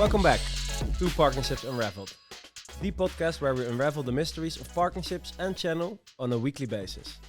Welcome back to Partnerships Unraveled, the podcast where we unravel the mysteries of partnerships and channel on a weekly basis.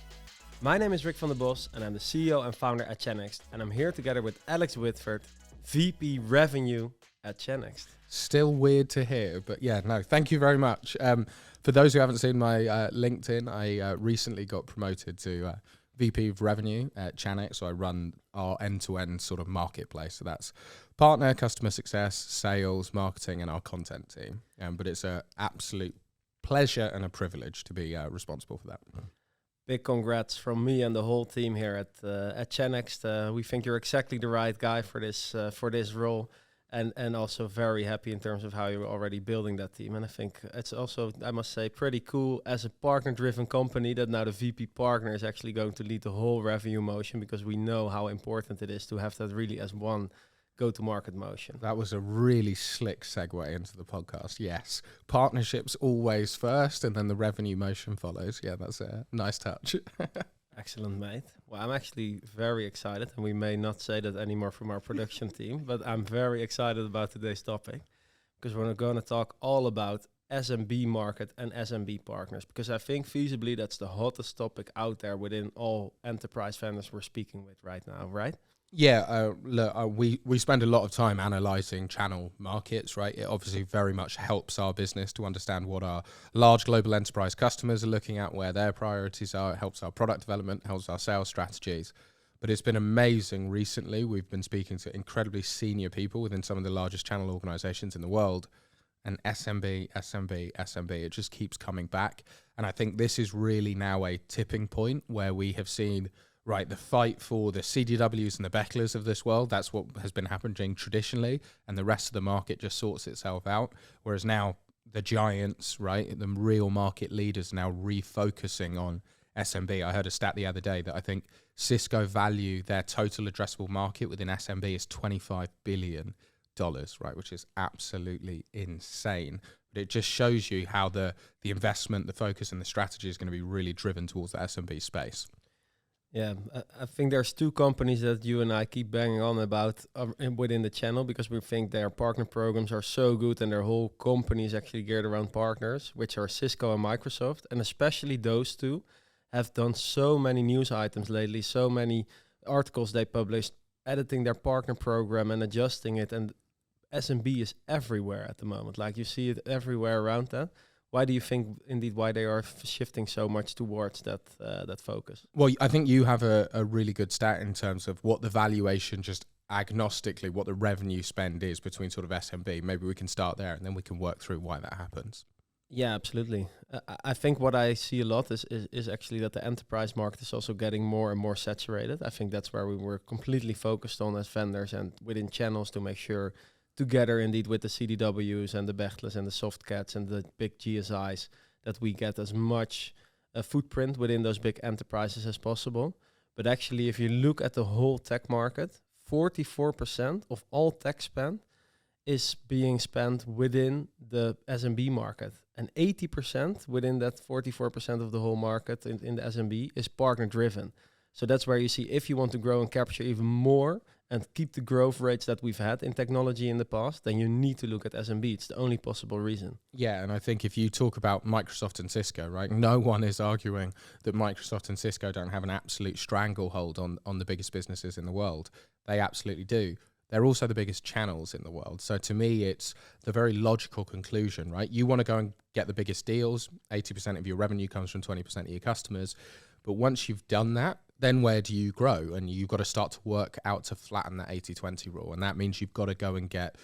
My name is Rick van der Bos and I'm the CEO and founder at Chanext, and I'm here together with Alex Whitford, VP Revenue at Chanext. Still weird to hear, but yeah, no, thank you very much. For those who haven't seen my LinkedIn, I recently got promoted to VP of Revenue at Chanext, so I run our end-to-end sort of marketplace. So that's partner, customer success, sales, marketing, and our content team. But it's an absolute pleasure and a privilege to be responsible for that. Big congrats from me and the whole team here at Chanext. We think you're exactly the right guy for this role. And also very happy in terms of how you're already building that team. And I think it's also, I must say, pretty cool as a partner-driven company that now the VP partner is actually going to lead the whole revenue motion, because we know how important it is to have that really as one go-to-market motion. That was a really slick segue into the podcast. Yes, partnerships always first and then the revenue motion follows. Yeah, that's a nice touch. Excellent, mate. Well, I'm actually very excited, and we may not say that anymore from our production team, but I'm very excited about today's topic, because we're going to talk all about SMB market and SMB partners, because I think feasibly that's the hottest topic out there within all enterprise vendors we're speaking with right now, right? Yeah, we spend a lot of time analyzing channel markets, right? It obviously very much helps our business to understand what our large global enterprise customers are looking at, where their priorities are. It helps our product development, helps our sales strategies. But it's been amazing recently. We've been speaking to incredibly senior people within some of the largest channel organizations in the world. And SMB, it just keeps coming back. And I think this is really now a tipping point where we have seen, right, the fight for the CDWs and the Becklers of this world. That's what has been happening traditionally, and the rest of the market just sorts itself out. Whereas now the giants, right, the real market leaders, now refocusing on SMB. I heard a stat the other day that I think Cisco value their total addressable market within SMB is $25 billion, right, which is absolutely insane. But it just shows you how the investment, the focus, and the strategy is going to be really driven towards the SMB space. Yeah, I think there's two companies that you and I keep banging on about within the channel, because we think their partner programs are so good and their whole company is actually geared around partners, which are Cisco and Microsoft. And especially those two have done so many news items lately, so many articles they published, editing their partner program and adjusting it. And SMB is everywhere at the moment. Like, you see it everywhere around that. Why do you think, indeed, why they are shifting so much towards that focus? Well, I think you have a really good stat in terms of what the valuation, just agnostically, what the revenue spend is between sort of SMB. Maybe we can start there and then we can work through why that happens. Yeah, absolutely. I think what I see a lot is actually that the enterprise market is also getting more and more saturated. I think that's where we were completely focused on as vendors and within channels to make sure, together indeed with the CDWs and the Bechtlers and the Softcats and the big GSIs, that we get as much footprint within those big enterprises as possible. But actually, if you look at the whole tech market, 44% of all tech spend is being spent within the SMB market. And 80% within that 44% of the whole market in the SMB is partner driven. So that's where you see, if you want to grow and capture even more and keep the growth rates that we've had in technology in the past, then you need to look at SMB. It's the only possible reason. Yeah, and I think if you talk about Microsoft and Cisco, right, no one is arguing that Microsoft and Cisco don't have an absolute stranglehold on the biggest businesses in the world. They absolutely do. They're also the biggest channels in the world. So to me, it's the very logical conclusion, right? You want to go and get the biggest deals. 80% of your revenue comes from 20% of your customers. But once you've done that, then where do you grow? And you've got to start to work out to flatten that 80-20 rule. And that means you've got to go and get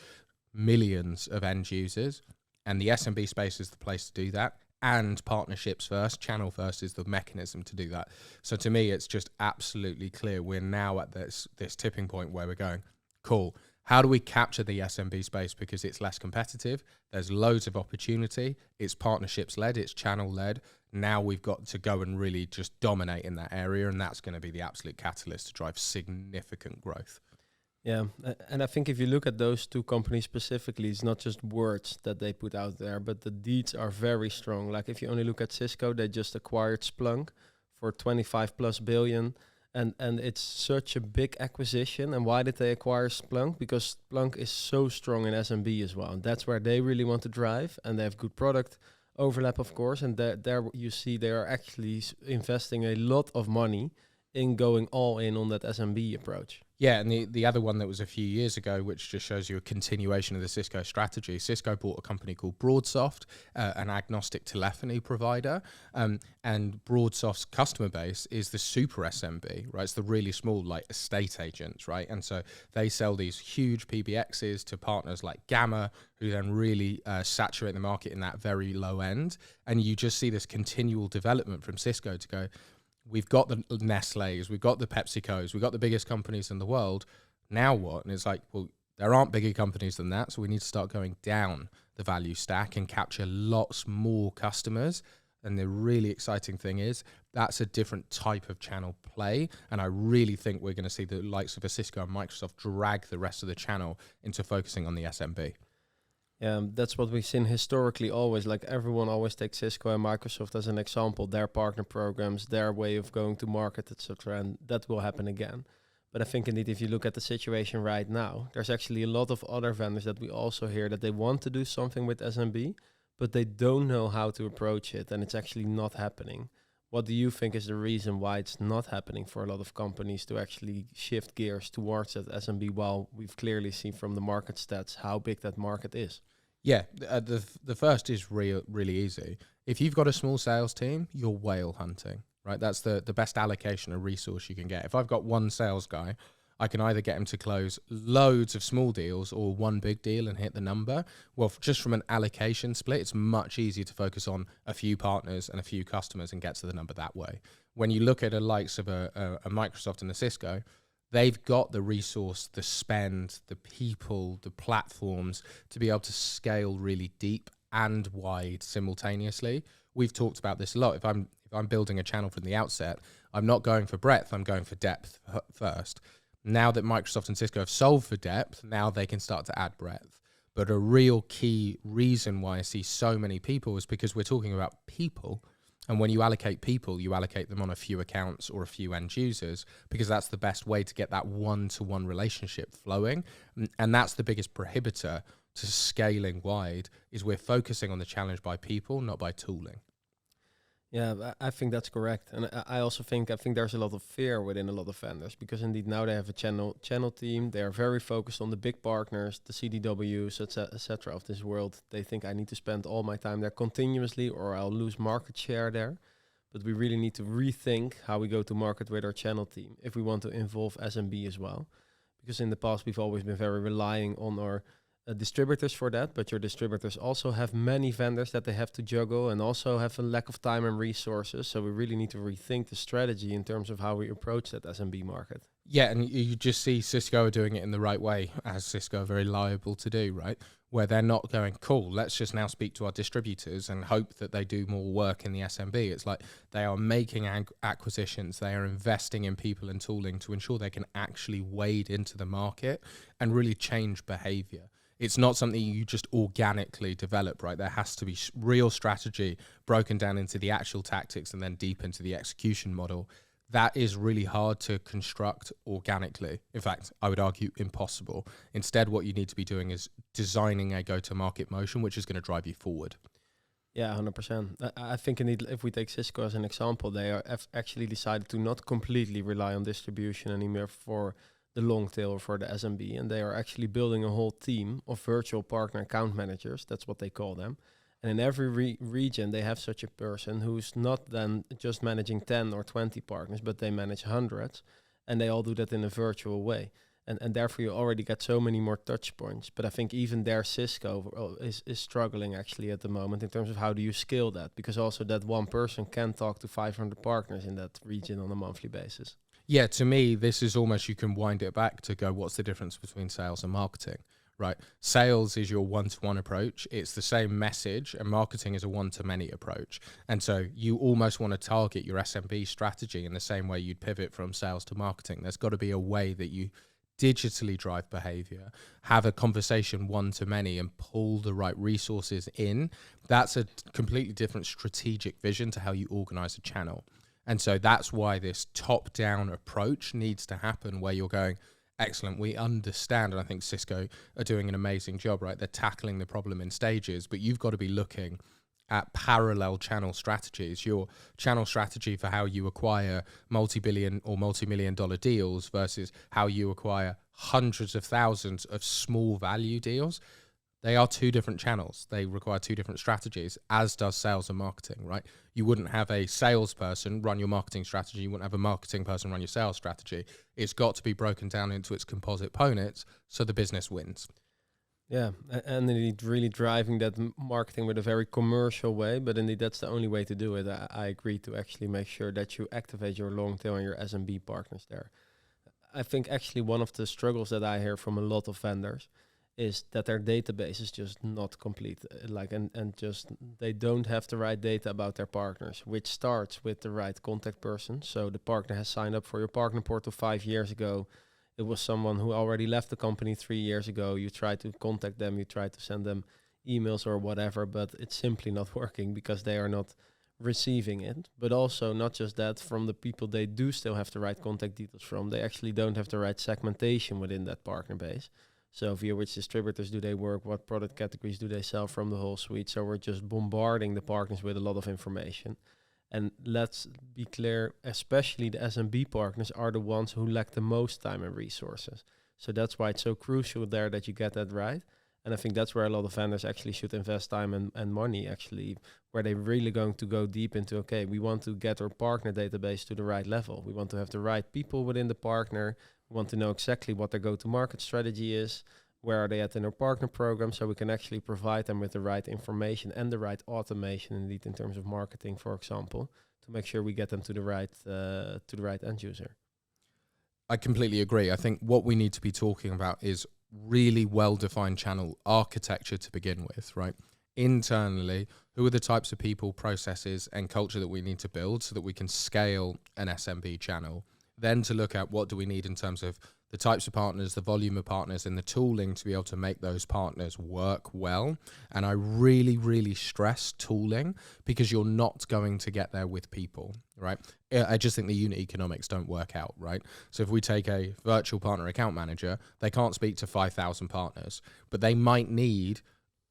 millions of end users. And the SMB space is the place to do that. And partnerships first, channel first is the mechanism to do that. So to me, it's just absolutely clear. We're now at this tipping point where we're going, cool, how do we capture the SMB space? Because it's less competitive. There's loads of opportunity. It's partnerships led. It's channel led. Now we've got to go and really just dominate in that area. And that's going to be the absolute catalyst to drive significant growth. Yeah, and I think if you look at those two companies specifically, it's not just words that they put out there, but the deeds are very strong. Like, if you only look at Cisco, they just acquired Splunk for 25 plus billion. And it's such a big acquisition. And why did they acquire Splunk? Because Splunk is so strong in SMB as well. And that's where they really want to drive. And they have good product overlap, of course. And there you see they are actually investing a lot of money in going all in on that SMB approach. Yeah, and the other one that was a few years ago, which just shows you a continuation of the Cisco strategy. Cisco bought a company called BroadSoft, an agnostic telephony provider, and BroadSoft's customer base is the super SMB, right? It's the really small, like estate agents, right? And so they sell these huge PBXs to partners like Gamma, who then really saturate the market in that very low end. And you just see this continual development from Cisco to go, we've got the Nestle's, we've got the PepsiCo's, we've got the biggest companies in the world. Now what? And it's like, well, there aren't bigger companies than that, so we need to start going down the value stack and capture lots more customers. And the really exciting thing is that's a different type of channel play. And I really think we're going to see the likes of a Cisco and Microsoft drag the rest of the channel into focusing on the SMB. Yeah, that's what we've seen historically always. Like everyone always takes Cisco and Microsoft as an example, their partner programs, their way of going to market, etc. And that will happen again. But I think indeed, if you look at the situation right now, there's actually a lot of other vendors that we also hear that they want to do something with SMB, but they don't know how to approach it, and it's actually not happening. What do you think is the reason why it's not happening for a lot of companies to actually shift gears towards that SMB, while we've clearly seen from the market stats how big that market is? Yeah, the first is really easy. If you've got a small sales team, you're whale hunting, right? That's the best allocation of resource you can get. If I've got one sales guy, I can either get him to close loads of small deals or one big deal and hit the number. Well, just from an allocation split, it's much easier to focus on a few partners and a few customers and get to the number that way. When you look at the likes of a Microsoft and a Cisco, they've got the resource, the spend, the people, the platforms to be able to scale really deep and wide simultaneously. We've talked about this a lot. If I'm building a channel from the outset, I'm not going for breadth, I'm going for depth first. Now that Microsoft and Cisco have solved for depth, now they can start to add breadth. But a real key reason why I see so many people is because we're talking about people. And when you allocate people, you allocate them on a few accounts or a few end users, because that's the best way to get that one-to-one relationship flowing. And that's the biggest prohibitor to scaling wide, is we're focusing on the challenge by people, not by tooling. Yeah, I think that's correct. And I also think there's a lot of fear within a lot of vendors, because indeed now they have a channel team. They are very focused on the big partners, the CDWs, etc. of this world. They think I need to spend all my time there continuously or I'll lose market share there. But we really need to rethink how we go to market with our channel team if we want to involve SMB as well. Because in the past, we've always been very relying on our distributors for that, but your distributors also have many vendors that they have to juggle and also have a lack of time and resources. So we really need to rethink the strategy in terms of how we approach that SMB market. Yeah, and you just see Cisco are doing it in the right way, as Cisco are very liable to do, right? Where they're not going, cool, let's just now speak to our distributors and hope that they do more work in the SMB. It's like they are making acquisitions, they are investing in people and tooling to ensure they can actually wade into the market and really change behavior. It's not something you just organically develop, right? There has to be real strategy broken down into the actual tactics and then deep into the execution model. That is really hard to construct organically. In fact, I would argue impossible. Instead, what you need to be doing is designing a go-to-market motion, which is going to drive you forward. Yeah, 100%. I think indeed, if we take Cisco as an example, they have actually decided to not completely rely on distribution anymore for the long tail or for the SMB, and they are actually building a whole team of virtual partner account managers. That's what they call them. And in every region, they have such a person who's not then just managing 10 or 20 partners, but they manage hundreds, and they all do that in a virtual way. And therefore, you already get so many more touch points. But I think even there, Cisco is struggling actually at the moment in terms of how do you scale that? Because also that one person can talk to 500 partners in that region on a monthly basis. Yeah, to me, this is almost, you can wind it back to go, what's the difference between sales and marketing, right? Sales is your one-to-one approach. It's the same message, and marketing is a one-to-many approach. And so you almost want to target your SMB strategy in the same way you'd pivot from sales to marketing. There's got to be a way that you digitally drive behavior, have a conversation one-to-many and pull the right resources in. That's a completely different strategic vision to how you organize a channel. And so that's why this top-down approach needs to happen, where you're going, excellent, we understand, and I think Cisco are doing an amazing job, right? They're tackling the problem in stages, but you've got to be looking at parallel channel strategies, your channel strategy for how you acquire multi-billion or multi-million dollar deals versus how you acquire hundreds of thousands of small value deals. They are two different channels. They require two different strategies, as does sales and marketing, right? You wouldn't have a salesperson run your marketing strategy. You wouldn't have a marketing person run your sales strategy. It's got to be broken down into its composite components so the business wins. Yeah, and indeed really driving that marketing with a very commercial way, but indeed that's the only way to do it. I agree, to actually make sure that you activate your long tail and your SMB partners there. I think actually one of the struggles that I hear from a lot of vendors is that their database is just not complete. And just they don't have the right data about their partners, which starts with the right contact person. So the partner has signed up for your partner portal 5 years ago. It was someone who already left the company 3 years ago. You try to contact them, you try to send them emails or whatever, but it's simply not working because they are not receiving it. But also not just that, from the people they do still have the right contact details from, they actually don't have the right segmentation within that partner base. So via which distributors do they work, what product categories do they sell from the whole suite. So we're just bombarding the partners with a lot of information. And let's be clear, especially the SMB partners are the ones who lack the most time and resources. So that's why it's so crucial there that you get that right. And I think that's where a lot of vendors actually should invest time and money, actually, where they're really going to go deep into, okay, we want to get our partner database to the right level. We want to have the right people within the partner. We want to know exactly what their go-to-market strategy is. Where are they at in our partner program, so we can actually provide them with the right information and the right automation, indeed, in terms of marketing, for example, to make sure we get them to the right end user. I completely agree. I think what we need to be talking about is really well-defined channel architecture to begin with, right? Internally, who are the types of people, processes, and culture that we need to build so that we can scale an SMB channel? Then to look at what do we need in terms of the types of partners, the volume of partners, and the tooling to be able to make those partners work well. And I really, really stress tooling, because you're not going to get there with people, right? I just think the unit economics don't work out, right? So if we take a virtual partner account manager, they can't speak to 5,000 partners, but they might need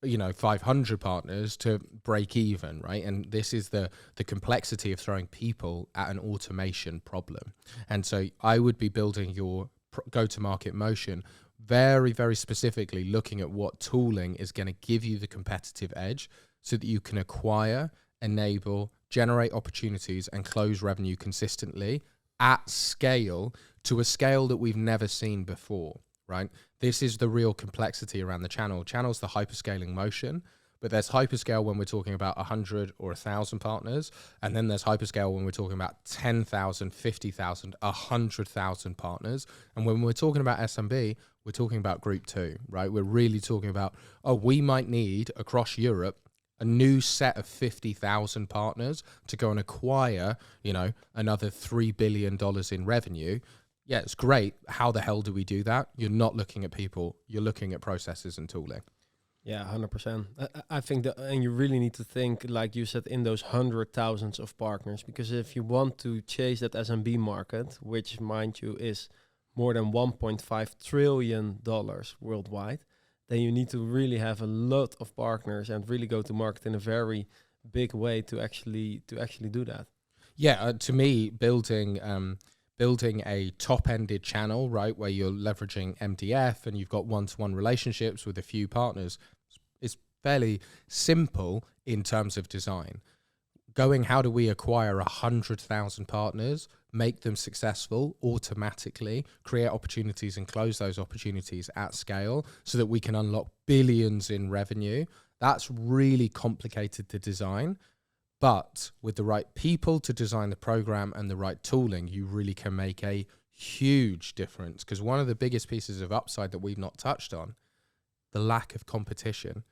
500 partners to break even, right? And this is the complexity of throwing people at an automation problem. And so I would be building your go-to-market motion very, very specifically looking at what tooling is going to give you the competitive edge so that you can acquire, enable, generate opportunities, and close revenue consistently at scale, to a scale that we've never seen before, right? This is the real complexity around the channel. Channel's the hyperscaling motion, but there's hyperscale when we're talking about 100 or 1,000 partners, and then there's hyperscale when we're talking about 10,000, 50,000, 100,000 partners. And when we're talking about SMB, we're talking about group 2, right? We're really talking about, we might need across Europe a new set of 50,000 partners to go and acquire, another $3 billion in revenue. Yeah, it's great. How the hell do we do that? You're not looking at people, you're looking at processes and tooling. Yeah, 100%. I think that, and you really need to think, like you said, in those hundred thousands of partners, because if you want to chase that SMB market, which, mind you, is more than $1.5 trillion worldwide, then you need to really have a lot of partners and really go to market in a very big way to actually do that. Yeah, to me, building a top-ended channel, right, where you're leveraging MDF and you've got one-to-one relationships with a few partners, is fairly simple in terms of design. How do we acquire 100,000 partners, make them successful automatically, create opportunities and close those opportunities at scale so that we can unlock billions in revenue? That's really complicated to design. But with the right people to design the program and the right tooling, you really can make a huge difference. Because one of the biggest pieces of upside that we've not touched on, the lack of competition,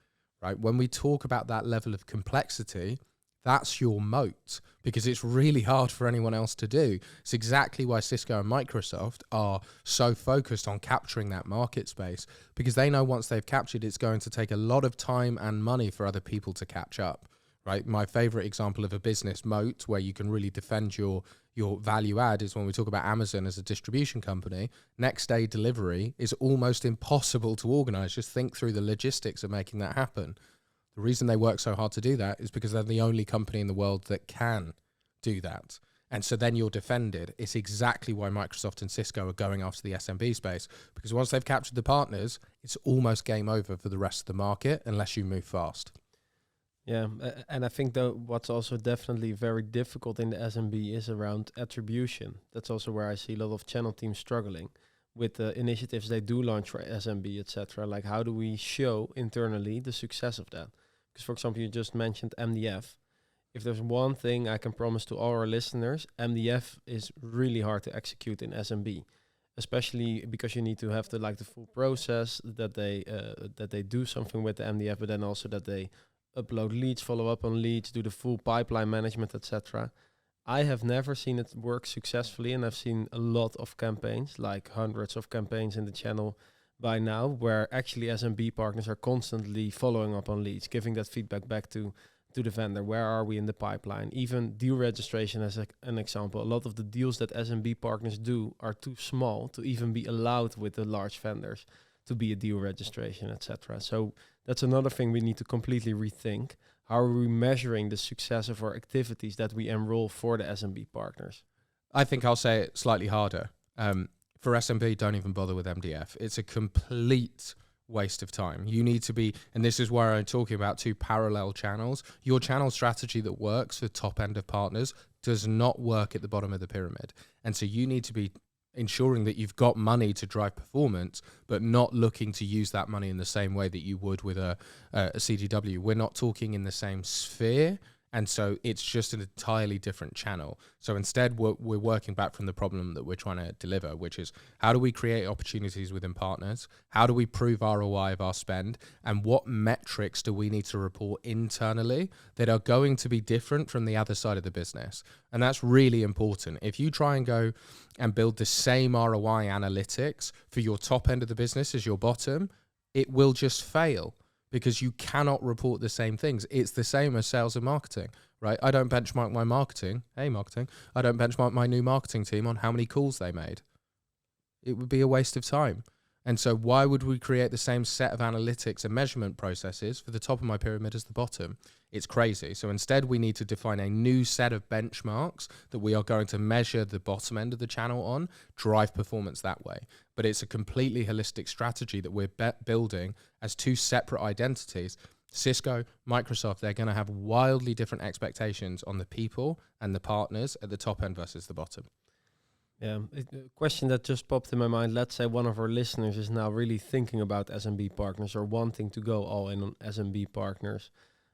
right? When we talk about that level of complexity, that's your moat, because it's really hard for anyone else to do. It's exactly why Cisco and Microsoft are so focused on capturing that market space, because they know once they've captured, it's going to take a lot of time and money for other people to catch up. right? My favorite example of a business moat where you can really defend your value add is when we talk about Amazon as a distribution company. Next day delivery is almost impossible to organize. Just think through the logistics of making that happen. The reason they work so hard to do that is because they're the only company in the world that can do that. And so then you're defended. It's exactly why Microsoft and Cisco are going after the SMB space, because once they've captured the partners, it's almost game over for the rest of the market unless you move fast. Yeah, and I think though what's also definitely very difficult in the SMB is around attribution. That's also where I see a lot of channel teams struggling with the initiatives they do launch for SMB, etc. Like, how do we show internally the success of that? Because, for example, you just mentioned MDF. If there's one thing I can promise to all our listeners, MDF is really hard to execute in SMB, especially because you need to have the full process that they do something with the MDF, but then also that they upload leads, follow up on leads, do the full pipeline management, etc. I have never seen it work successfully, and I've seen a lot of campaigns, like hundreds of campaigns in the channel by now, where actually SMB partners are constantly following up on leads, giving that feedback back to the vendor. Where are we in the pipeline? Even deal registration as an example. A lot of the deals that SMB partners do are too small to even be allowed with the large vendors to be a deal registration, etc. So that's another thing we need to completely rethink. How are we measuring the success of our activities that we enroll for the SMB partners? I think I'll say it slightly harder. For SMB, don't even bother with MDF. It's a complete waste of time. You need to be, and this is where I'm talking about two parallel channels. Your channel strategy that works for top end of partners does not work at the bottom of the pyramid. And so you need to be ensuring that you've got money to drive performance, but not looking to use that money in the same way that you would with a CDW. We're not talking in the same sphere. And so it's just an entirely different channel. So instead, we're working back from the problem that we're trying to deliver, which is how do we create opportunities within partners? How do we prove ROI of our spend? And what metrics do we need to report internally that are going to be different from the other side of the business? And that's really important. If you try and go and build the same ROI analytics for your top end of the business as your bottom, it will just fail, because you cannot report the same things. It's the same as sales and marketing, right? I don't benchmark my marketing. Hey, marketing. I don't benchmark my new marketing team on how many calls they made. It would be a waste of time. And so why would we create the same set of analytics and measurement processes for the top of my pyramid as the bottom? It's crazy. So instead, we need to define a new set of benchmarks that we are going to measure the bottom end of the channel on, drive performance that way. But it's a completely holistic strategy that we're building as two separate identities. Cisco, Microsoft, they're going to have wildly different expectations on the people and the partners at the top end versus the bottom. Yeah, a question that just popped in my mind. Let's say one of our listeners is now really thinking about SMB partners or wanting to go all in on SMB partners.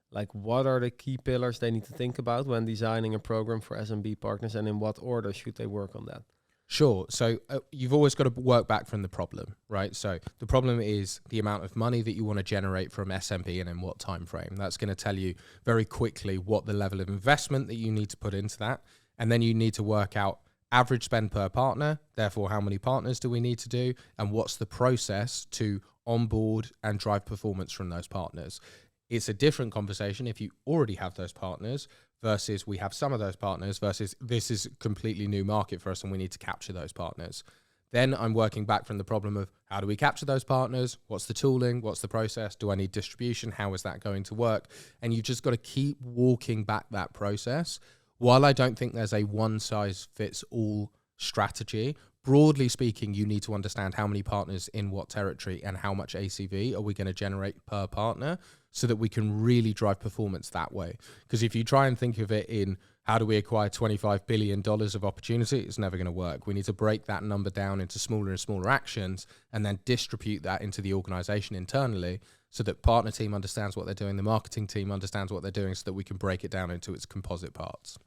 Like, what are the key pillars they need to think about when designing a program for SMB partners, and in what order should they work on that? Sure. So you've always got to work back from the problem, right? So the problem is the amount of money that you want to generate from SMB and in what time frame. That's going to tell you very quickly what the level of investment that you need to put into that. And then you need to work out average spend per partner, therefore how many partners do we need to do, and what's the process to onboard and drive performance from those partners. It's a different conversation if you already have those partners versus we have some of those partners versus this is a completely new market for us and we need to capture those partners. Then I'm working back from the problem of how do we capture those partners? What's the tooling? What's the process? Do I need distribution? How is that going to work? And you've just got to keep walking back that process. While I don't think there's a one-size-fits-all strategy, broadly speaking, you need to understand how many partners in what territory and how much ACV are we going to generate per partner so that we can really drive performance that way. Because if you try and think of it in how do we acquire $25 billion of opportunity, it's never going to work. We need to break that number down into smaller and smaller actions and then distribute that into the organization internally so that partner team understands what they're doing, the marketing team understands what they're doing, so that we can break it down into its composite parts.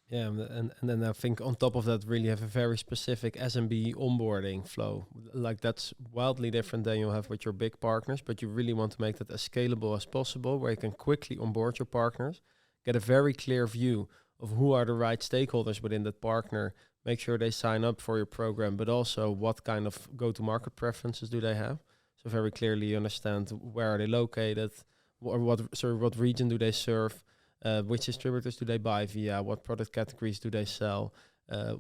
Yeah, and then I think on top of that, really have a very specific SMB onboarding flow. Like, that's wildly different than you have with your big partners, but you really want to make that as scalable as possible, where you can quickly onboard your partners, get a very clear view of who are the right stakeholders within that partner, make sure they sign up for your program, but also what kind of go-to-market preferences do they have. So very clearly you understand where are they located, or what region do they serve, Which distributors do they buy via? What product categories do they sell?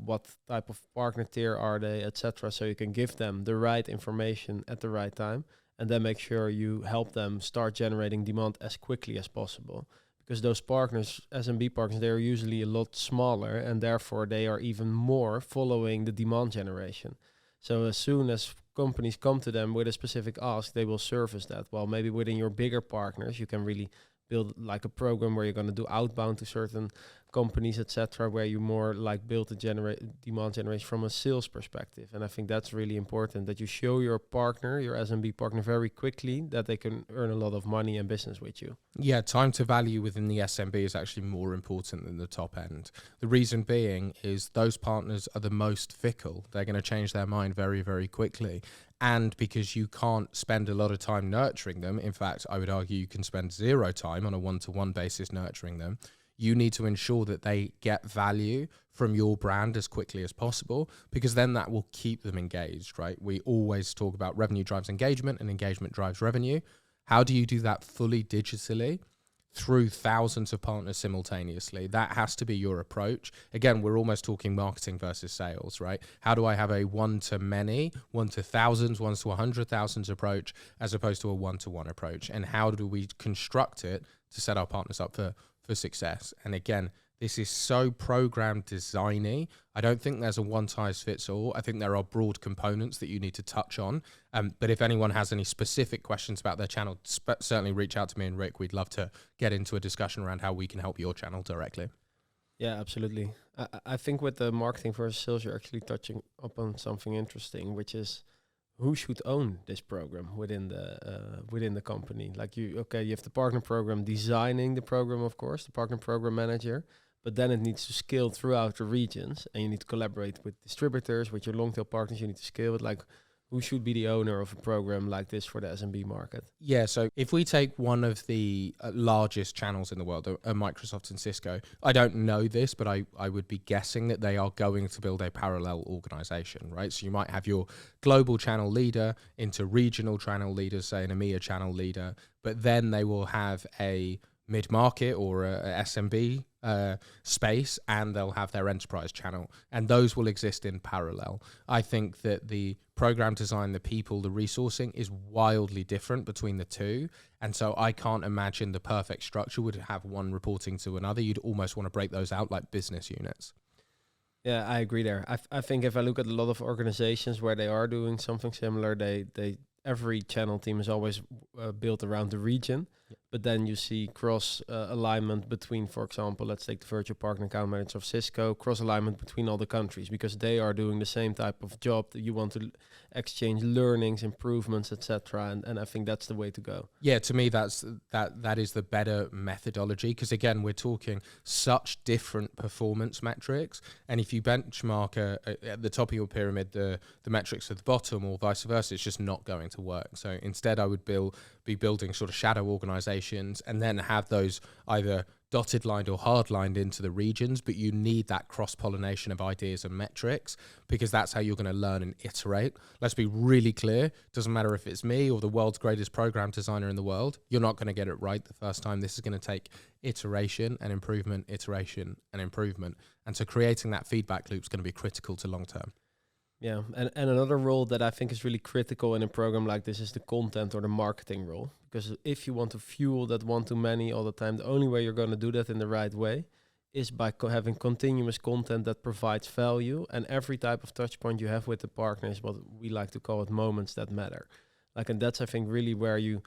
What type of partner tier are they, etc. So you can give them the right information at the right time, and then make sure you help them start generating demand as quickly as possible. Because those partners, SMB partners, they are usually a lot smaller, and therefore they are even more following the demand generation. So as soon as companies come to them with a specific ask, they will service that. While maybe within your bigger partners, you can really build like a program where you're going to do outbound to certain companies, etc., where you more like build the demand generation from a sales perspective. And I think that's really important, that you show your partner, your SMB partner, very quickly that they can earn a lot of money and business with you. Yeah, time to value within the SMB is actually more important than the top end. The reason being is those partners are the most fickle. They're going to change their mind very, very quickly. And because you can't spend a lot of time nurturing them, in fact, I would argue you can spend zero time on a one-to-one basis nurturing them, you need to ensure that they get value from your brand as quickly as possible, because then that will keep them engaged, right? We always talk about revenue drives engagement and engagement drives revenue. How do you do that fully digitally? Through thousands of partners simultaneously. That has to be your approach. Again, we're almost talking marketing versus sales, right? How do I have a one-to-many, one-to-thousands, one-to-100,000s approach as opposed to a one-to-one approach? And how do we construct it to set our partners up for success? And again, this is so program designy. I don't think there's a one-size-fits-all. I think there are broad components that you need to touch on. But if anyone has any specific questions about their channel, certainly reach out to me and Rick. We'd love to get into a discussion around how we can help your channel directly. Yeah, absolutely. I think with the marketing versus sales, you're actually touching upon something interesting, which is who should own this program within the company. Like you have the partner program designing the program, of course, the partner program manager, but then it needs to scale throughout the regions, and you need to collaborate with distributors, with your long tail partners. You need to scale it. Like, who should be the owner of a program like this for the SMB market? Yeah, so if we take one of the largest channels in the world, Microsoft and Cisco, I don't know this, but I would be guessing that they are going to build a parallel organization, right? So you might have your global channel leader into regional channel leaders, say an EMEA channel leader, but then they will have a mid-market or a SMB space, and they'll have their enterprise channel, and those will exist in parallel. I think that the program design, the people, the resourcing is wildly different between the two, and so I can't imagine the perfect structure would have one reporting to another. You'd almost want to break those out like business units. Yeah, I agree there. I think if I look at a lot of organizations where they are doing something similar, every channel team is always built around the region. Yep. But then you see cross alignment between, for example, let's take the virtual partner account manager of Cisco, cross alignment between all the countries, because they are doing the same type of job that you want to exchange learnings, improvements, etc. And I think that's the way to go. Yeah, to me, that is the better methodology, because again, we're talking such different performance metrics. And if you benchmark at the top of your pyramid, the metrics at the bottom, or vice versa, it's just not going to work. So instead, I would be building sort of shadow organizations, and then have those either dotted lined or hard lined into the regions, but you need that cross-pollination of ideas and metrics, because that's how you're going to learn and iteration. Let's be really clear. Doesn't matter if it's me or the world's greatest program designer in the world, you're not going to get it right the first time. This is going to take iteration and improvement, iteration and improvement. And so creating that feedback loop is going to be critical to long-term. Yeah, and another role that I think is really critical in a program like this is the content or the marketing role. Because if you want to fuel that one-to-many all the time, the only way you're going to do that in the right way is by having continuous content that provides value. And every type of touch point you have with the partner is what we like to call it moments that matter. And that's, I think, really where you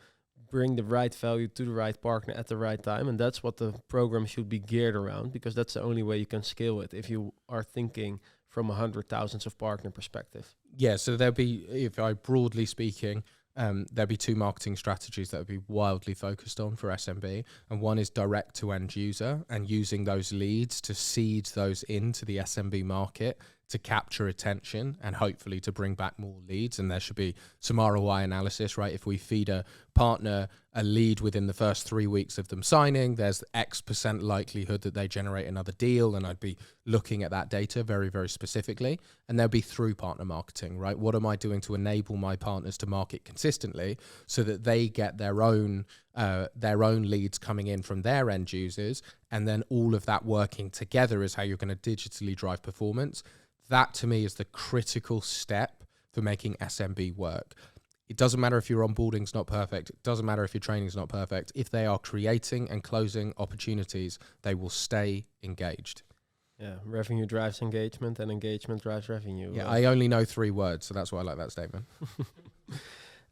bring the right value to the right partner at the right time. And that's what the program should be geared around, because that's the only way you can scale it if you are thinking from 100,000s of partner perspective. Yeah, so there'll be, if I broadly speaking, there'll be two marketing strategies that will be wildly focused on for SMB. And one is direct to end user, and using those leads to seed those into the SMB market to capture attention and hopefully to bring back more leads. And there should be some ROI analysis, right? If we feed a partner a lead within the first 3 weeks of them signing, there's X% likelihood that they generate another deal. And I'd be looking at that data very, very specifically. And there'll be through partner marketing, right? What am I doing to enable my partners to market consistently so that they get their own their own leads coming in from their end users, and then all of that working together is how you're going to digitally drive performance. That to me is the critical step for making SMB work. It doesn't matter if your onboarding's not perfect. It doesn't matter if your training's not perfect. If they are creating and closing opportunities, they will stay engaged. Yeah, revenue drives engagement and engagement drives revenue. Yeah, I only know 3 words, so that's why I like that statement.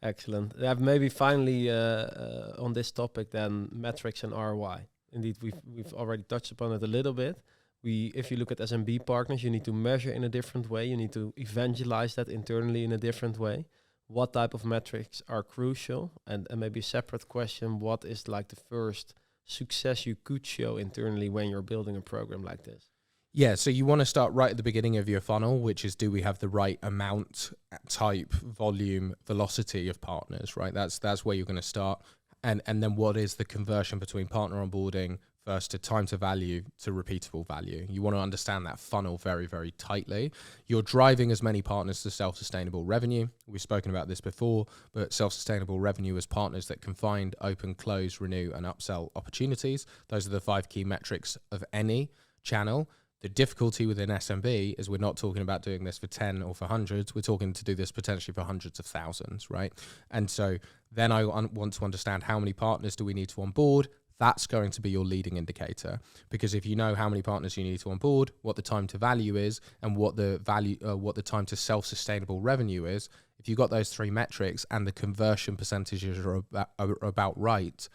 Excellent. Maybe finally on this topic then, metrics and ROI. Indeed, we've already touched upon it a little bit. If you look at SMB partners, you need to measure in a different way. You need to evangelize that internally in a different way. What type of metrics are crucial? And maybe a separate question, what is like the first success you could show internally when you're building a program like this? Yeah, so you want to start right at the beginning of your funnel, which is, do we have the right amount, type, volume, velocity of partners, right? That's where you're going to start. And then what is the conversion between partner onboarding first to time to value to repeatable value? You want to understand that funnel very, very tightly. You're driving as many partners to self-sustainable revenue. We've spoken about this before, but self-sustainable revenue is partners that can find, open, close, renew, and upsell opportunities. Those are the 5 key metrics of any channel. The difficulty within SMB is we're not talking about doing this for 10 or for hundreds. We're talking to do this potentially for hundreds of thousands, right? And so then I want to understand how many partners do we need to onboard. That's going to be your leading indicator, because if you know how many partners you need to onboard, what the time to value is, and what the time to self-sustainable revenue is, if you've got those 3 metrics and the conversion percentages are about right,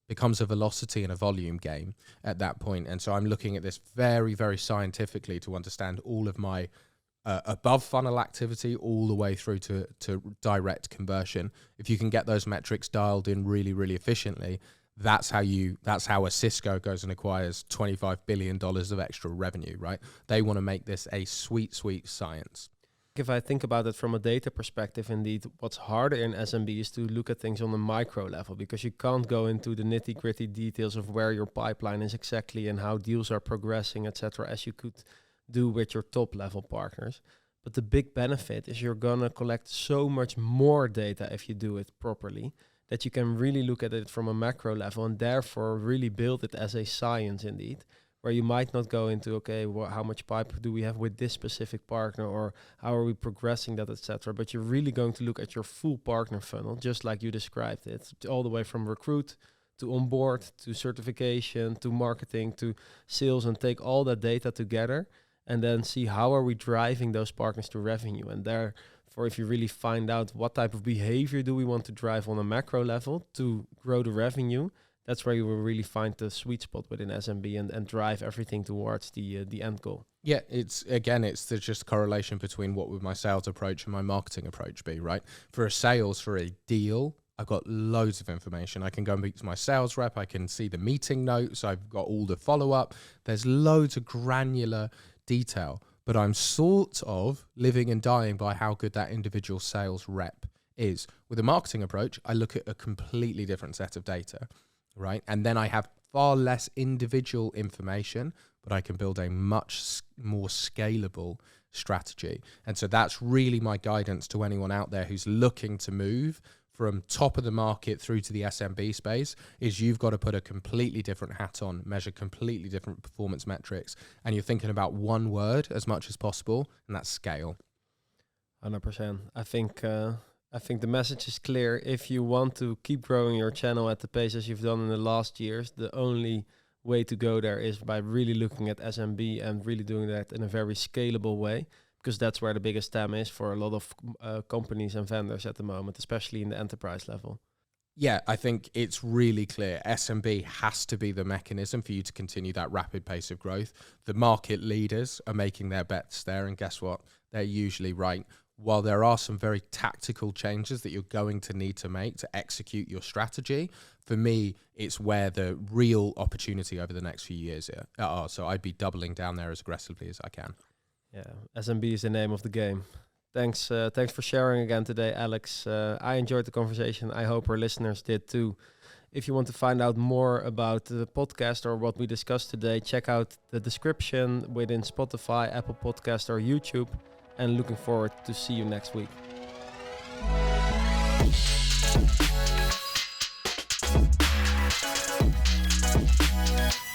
becomes a velocity and a volume game at that point. And so I'm looking at this very, very scientifically to understand all of my above funnel activity all the way through to direct conversion. If you can get those metrics dialed in really, really efficiently, that's how a Cisco goes and acquires $25 billion of extra revenue, right? They want to make this a sweet, sweet science. If I think about it from a data perspective, indeed, what's harder in SMB is to look at things on a micro level, because you can't go into the nitty-gritty details of where your pipeline is exactly and how deals are progressing, etc., as you could do with your top-level partners. But the big benefit is you're going to collect so much more data if you do it properly, that you can really look at it from a macro level and therefore really build it as a science indeed, where you might not go into, okay, how much pipe do we have with this specific partner, or how are we progressing that, etc. But you're really going to look at your full partner funnel, just like you described it, all the way from recruit to onboard to certification to marketing to sales, and take all that data together and then see how are we driving those partners to revenue. And therefore, if you really find out what type of behavior do we want to drive on a macro level to grow the revenue, that's where you will really find the sweet spot within SMB and drive everything towards the end goal. Yeah, it's the just correlation between what would my sales approach and my marketing approach be, right? For a deal, I've got loads of information. I can go and meet my sales rep. I can see the meeting notes. I've got all the follow-up. There's loads of granular detail, but I'm sort of living and dying by how good that individual sales rep is. With a marketing approach, I look at a completely different set of data, right? And then I have far less individual information, but I can build a much more scalable strategy. And so that's really my guidance to anyone out there who's looking to move from top of the market through to the SMB space, is you've got to put a completely different hat on, measure completely different performance metrics, and you're thinking about one word as much as possible, and that's scale. 100%. I think the message is clear. If you want to keep growing your channel at the pace as you've done in the last years, the only way to go there is by really looking at SMB and really doing that in a very scalable way, because that's where the biggest TAM is for a lot of companies and vendors at the moment, especially in the enterprise level. Yeah, I think it's really clear. SMB has to be the mechanism for you to continue that rapid pace of growth. The market leaders are making their bets there, and guess what? They're usually right. While there are some very tactical changes that you're going to need to make to execute your strategy, for me, it's where the real opportunity over the next few years are. So I'd be doubling down there as aggressively as I can. Yeah, SMB is the name of the game. Thanks for sharing again today, Alex. I enjoyed the conversation. I hope our listeners did too. If you want to find out more about the podcast or what we discussed today, check out the description within Spotify, Apple Podcast or YouTube. And looking forward to see you next week.